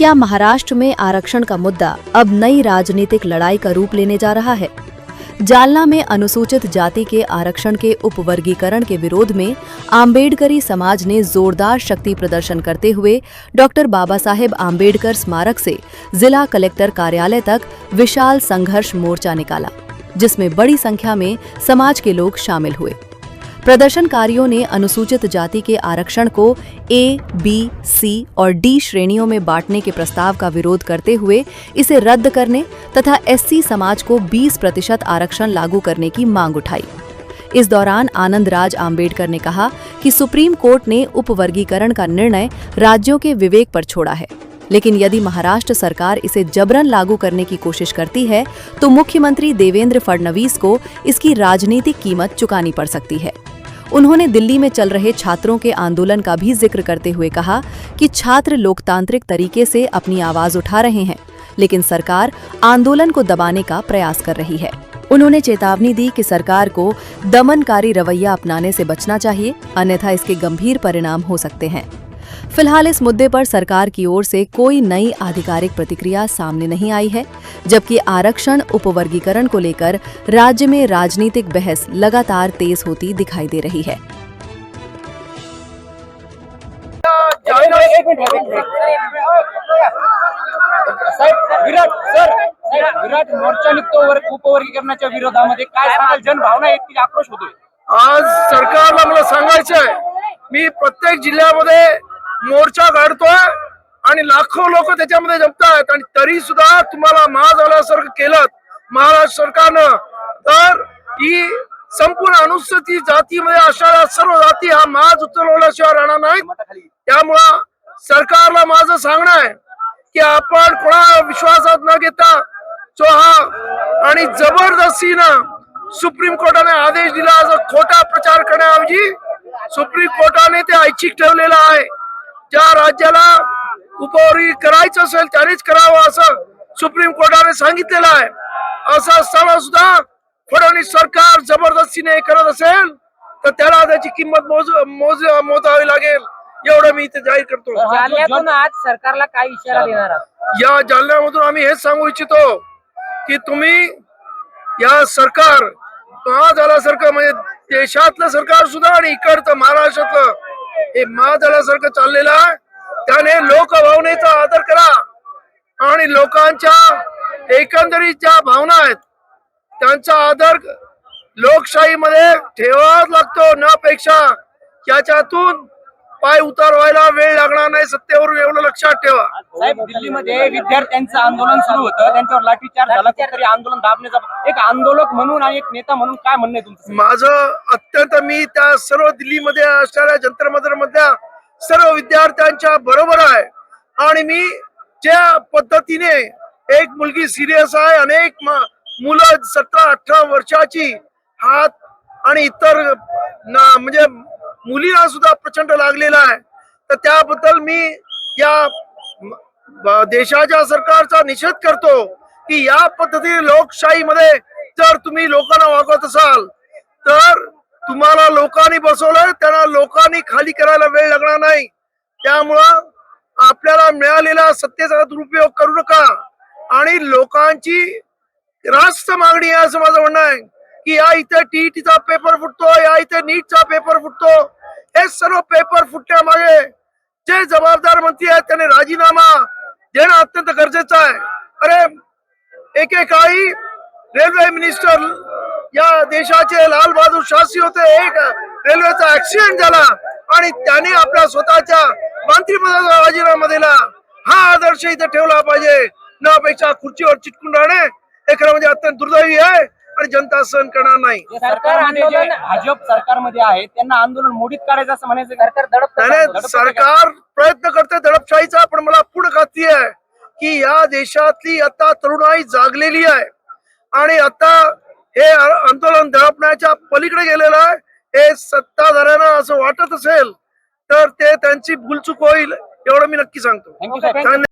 क्या महाराष्ट्र में आरक्षण का मुद्दा अब नई राजनीतिक लड़ाई का रूप लेने जा रहा है? जालना में अनुसूचित जाति के आरक्षण के उपवर्गीकरण के विरोध में आम्बेडकरी समाज ने जोरदार शक्ति प्रदर्शन करते हुए डॉक्टर बाबा साहेब आम्बेडकर स्मारक से जिला कलेक्टर कार्यालय तक विशाल संघर्ष मोर्चा निकाला, जिसमें बड़ी संख्या में समाज के लोग शामिल हुए। प्रदर्शनकारियों ने अनुसूचित जाति के आरक्षण को ए, बी, सी और डी श्रेणियों में बांटने के प्रस्ताव का विरोध करते हुए इसे रद्द करने तथा एससी समाज को 20% आरक्षण लागू करने की मांग उठाई। इस दौरान आनंद राज आम्बेडकर ने कहा कि सुप्रीम कोर्ट ने उपवर्गीकरण का निर्णय राज्यों के विवेक पर छोड़ा है, लेकिन यदि महाराष्ट्र सरकार इसे जबरन लागू करने की कोशिश करती है तो मुख्यमंत्री देवेंद्र फडणवीस को इसकी राजनीतिक कीमत चुकानी पड़ सकती है। उन्होंने दिल्ली में चल रहे छात्रों के आंदोलन का भी जिक्र करते हुए कहा कि छात्र लोकतांत्रिक तरीके से अपनी आवाज उठा रहे हैं, लेकिन सरकार आंदोलन को दबाने का प्रयास कर रही है। उन्होंने चेतावनी दी कि सरकार को दमनकारी रवैया अपनाने से बचना चाहिए, अन्यथा इसके गंभीर परिणाम हो सकते हैं। फिलहाल इस मुद्दे पर सरकार की ओर से कोई नई आधिकारिक प्रतिक्रिया सामने नहीं आई है, जबकि आरक्षण उपवर्गीकरण को लेकर राज्य में राजनीतिक बहस लगातार तेज होती दिखाई दे रही है। विराट मोर्चा निघतो उपवर्गीकरणाच्या विरोधामध्ये, काय सांगाल? जनभावना इतकी आक्रोश होतोय आज सरकारला मला सांगायचंय, मी प्रत्येक जिल्ह्यामध्ये मोर्चा काढतोय आणि लाखो लोक त्याच्यामध्ये जमतायत आणि तरी सुद्धा तुम्हाला महाजाल्यासारखं केलं महाराष्ट्र सरकारनं, तर ही संपूर्ण अनुसूचित जातीमध्ये असणाऱ्या सर्व जाती हा माज उचलवल्याशिवाय राहणार नाही। त्यामुळं सरकारला माझं सांगणं आहे की आपण कोणा विश्वासात न घेता जो हा आणि जबरदस्तीनं सुप्रीम कोर्टाने आदेश दिला, जो खोटा प्रचार करण्याऐवजी सुप्रीम कोर्टाने ते ऐच्छिक ठेवलेलं आहे। ज्या राज्याला उपवर्गीकरण करायचं असेल त्यानेच करावं असं सुप्रीम कोर्टाने सांगितलेलं आहे। असं असताना सुद्धा फडणवीस सरकार जबरदस्तीने करत असेल तर त्याला त्याची किंमत मोजावी लागेल, एवढं मी इथे जाहीर करतो। जालन्यातून आज सरकारला काय इशारा देणार आहात? या जालन्यामधून आम्ही हेच सांगू इच्छितो की तुम्ही या सरकार महाजाल्यासारखं, म्हणजे देशातलं सरकार सुद्धा आणि इकडचं महाराष्ट्रातलं हे महाजाल्यासारखं चाललेलं आहे, त्याने लोकभावनेचा आदर करा आणि लोकांच्या एकंदरीत ज्या भावना आहेत त्यांचा आदर लोकशाहीमध्ये ठेवावाच लागतो। न पेक्षा याच्यातून पाय उतार व्हायला वेळ लागणार नाही, सत्तेवरून एवढं लक्षात ठेवा। साहेब, दिल्लीमध्ये विद्यार्थ्यांचं आंदोलन सुरू होतं, त्यांच्यावर लाठीचार्ज झाला, तरी आंदोलन दाबण्याचा एक आंदोलक म्हणून आणि एक नेता म्हणून काय म्हणणं आहे तुमचं? माझं अत्यंत, मी त्या सर्व दिल्लीमध्ये असणाऱ्या जंतर मंतर मधल्या सर्व विद्यार्थ्यांच्या बरोबर आहे आणि मी ज्या पद्धतीने एक मुलगी सिरियस आहे, अनेक मुलं 17-18 वर्षाची हात आणि इतर म्हणजे मुलींना सुद्धा प्रचंड लागलेला आहे, तर त्याबद्दल मी या देशाच्या सरकारचा निषेध करतो की या पद्धतीने लोकशाहीमध्ये जर तुम्ही लोकांना वागवत असाल तर तुम्हाला लोकांनी बसवलं, त्यांना लोकांनी खाली करायला वेळ लागणार नाही। त्यामुळं आपल्याला मिळालेला सत्तेचा दुरुपयोग करू नका आणि लोकांची रास्त मागणी आहे असं माझं म्हणणं आहे की या इथे टीईटीचा पेपर फुटतो, या इथे नीटचा पेपर फुटतो, हे सर्व पेपर फुटण्यामागे जे जबाबदार मंत्री आहेत त्याने राजीनामा देणं अत्यंत गरजेचं आहे। अरे एकेकाळी रेल्वे मिनिस्टर या देशाचे लाल बहादूर शास्त्री होते, एक रेल्वेचा ऍक्सिडेंट झाला आणि त्याने आपल्या स्वतःच्या मंत्रिपदाचा राजीनामा दिला। हा आदर्श इथे ठेवला पाहिजे, न पेक्षा खुर्चीवर चिटकून राहणे हे खरं म्हणजे अत्यंत दुर्दैवी आहे आणि जनता सहन करणार नाही। सरकारमध्ये जे भाजप सरकारमध्ये आहे त्यांना आंदोलन मोडीत काढायचं असं म्हणायचं, सरकार सरकार प्रयत्न करते दडपशाहीचा, पण मला पूर्ण खात्री आहे की या देशातली आता तरुणाई जागलेली आहे आणि आता हे आंदोलन दडपण्याच्या पलीकडे गेलेलं आहे। हे सत्ताधाऱ्यांना असं वाटत असेल तर ते त्यांची भूलचूक होईल, एवढं मी नक्की सांगतो। थँक्यू।